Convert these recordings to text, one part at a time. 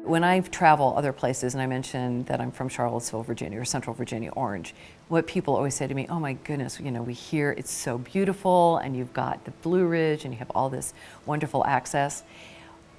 When I travel other places, and I mentioned that I'm from Charlottesville, Virginia, or Central Virginia, Orange, what people always say to me, oh my goodness, you know, we hear it's so beautiful, and you've got the Blue Ridge, and you have all this wonderful access.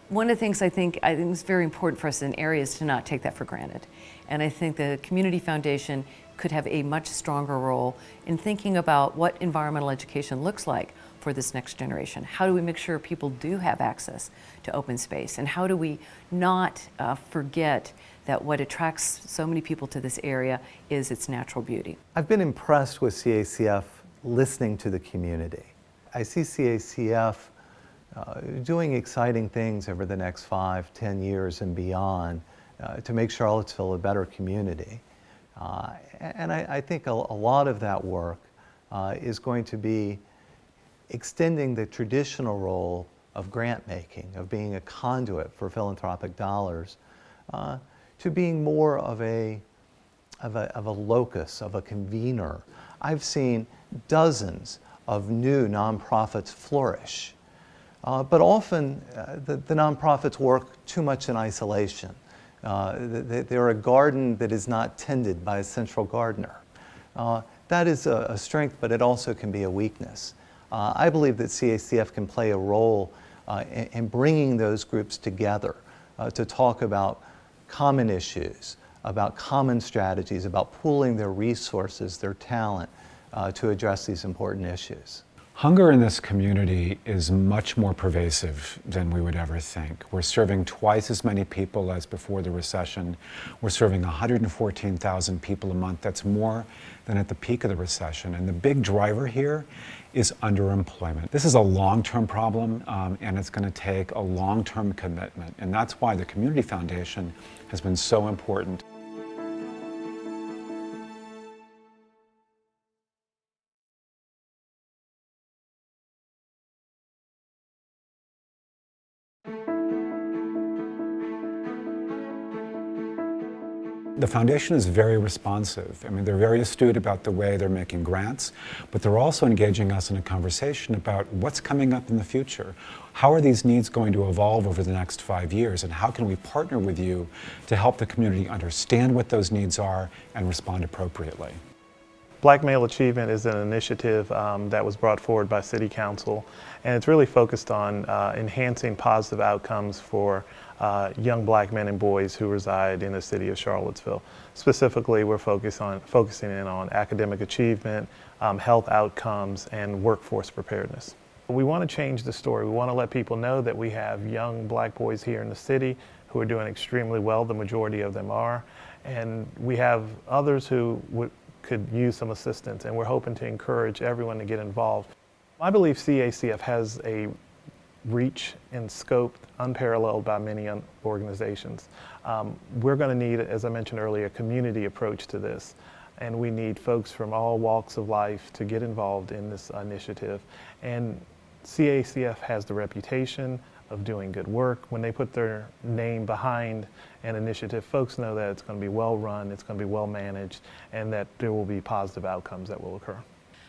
One of the things I think is very important for us in an area is to not take that for granted. And I think the Community Foundation could have a much stronger role in thinking about what environmental education looks like for this next generation. How do we make sure people do have access to open space? And how do we not forget that what attracts so many people to this area is its natural beauty? I've been impressed with CACF listening to the community. I see CACF doing exciting things over the next 5, 10 years and beyond to make Charlottesville a better community. And I think a lot of that work is going to be extending the traditional role of grant making, of being a conduit for philanthropic dollars, to being more of a locus, of a convener. I've seen dozens of new nonprofits flourish, but often the nonprofits work too much in isolation. They're a garden that is not tended by a central gardener. That is a strength, but it also can be a weakness. I believe that CACF can play a role in bringing those groups together to talk about common issues, about common strategies, about pooling their resources, their talent to address these important issues. Hunger in this community is much more pervasive than we would ever think. We're serving twice as many people as before the recession. We're serving 114,000 people a month. That's more than at the peak of the recession. And the big driver here is underemployment. This is a long-term problem, and it's going to take a long-term commitment. And that's why the Community Foundation has been so important. The foundation is very responsive. I mean, they're very astute about the way they're making grants, but they're also engaging us in a conversation about what's coming up in the future. How are these needs going to evolve over the next 5 years, and how can we partner with you to help the community understand what those needs are and respond appropriately? Black Male Achievement is an initiative that was brought forward by City Council, and it's really focused on enhancing positive outcomes for young black men and boys who reside in the city of Charlottesville. Specifically, we're focusing in on academic achievement, health outcomes, and workforce preparedness. We want to change the story. We want to let people know that we have young black boys here in the city who are doing extremely well, the majority of them are, and we have others who could use some assistance, and we're hoping to encourage everyone to get involved. I believe CACF has a reach and scope unparalleled by many organizations. We're going to need, as I mentioned earlier, a community approach to this, and we need folks from all walks of life to get involved in this initiative. And CACF has the reputation of doing good work. When they put their name behind an initiative, folks know that it's going to be well run, it's going to be well managed, and that there will be positive outcomes that will occur.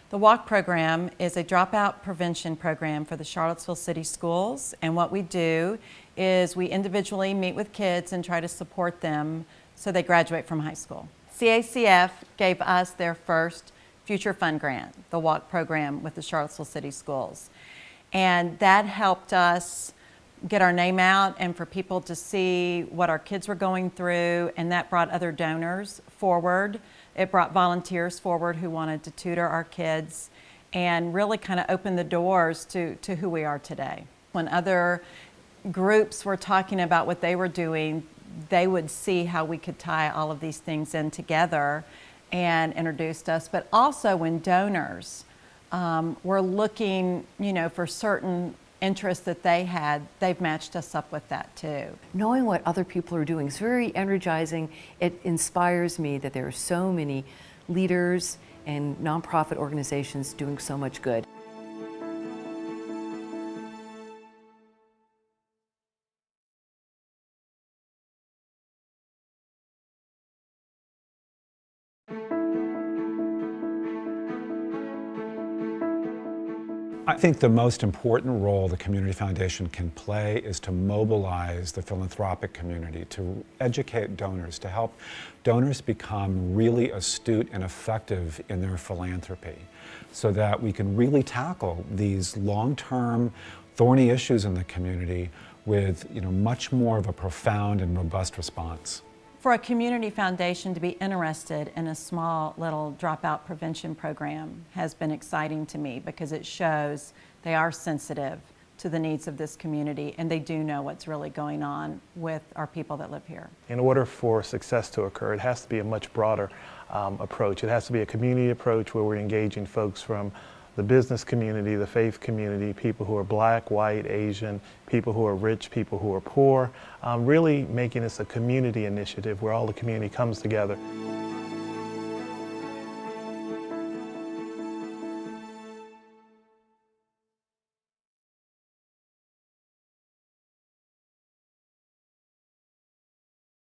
The WALK program is a dropout prevention program for the Charlottesville City Schools, and what we do is we individually meet with kids and try to support them so they graduate from high school. CACF gave us their first Future Fund grant, the WALK program with the Charlottesville City Schools, and that helped us get our name out and for people to see what our kids were going through, and that brought other donors forward. It brought volunteers forward who wanted to tutor our kids and really kind of opened the doors to who we are today. When other groups were talking about what they were doing, they would see how we could tie all of these things in together and introduced us. But also when donors were looking, for certain interests that they had, they've matched us up with that too. Knowing what other people are doing is very energizing. It inspires me that there are so many leaders and nonprofit organizations doing so much good. I think the most important role the Community Foundation can play is to mobilize the philanthropic community, to educate donors, to help donors become really astute and effective in their philanthropy, so that we can really tackle these long-term thorny issues in the community with much more of a profound and robust response. For a community foundation to be interested in a small little dropout prevention program has been exciting to me, because it shows they are sensitive to the needs of this community and they do know what's really going on with our people that live here. In order for success to occur, it has to be a much broader approach. It has to be a community approach where we're engaging folks from the business community, the faith community, people who are black, white, Asian, people who are rich, people who are poor, really making this a community initiative where all the community comes together.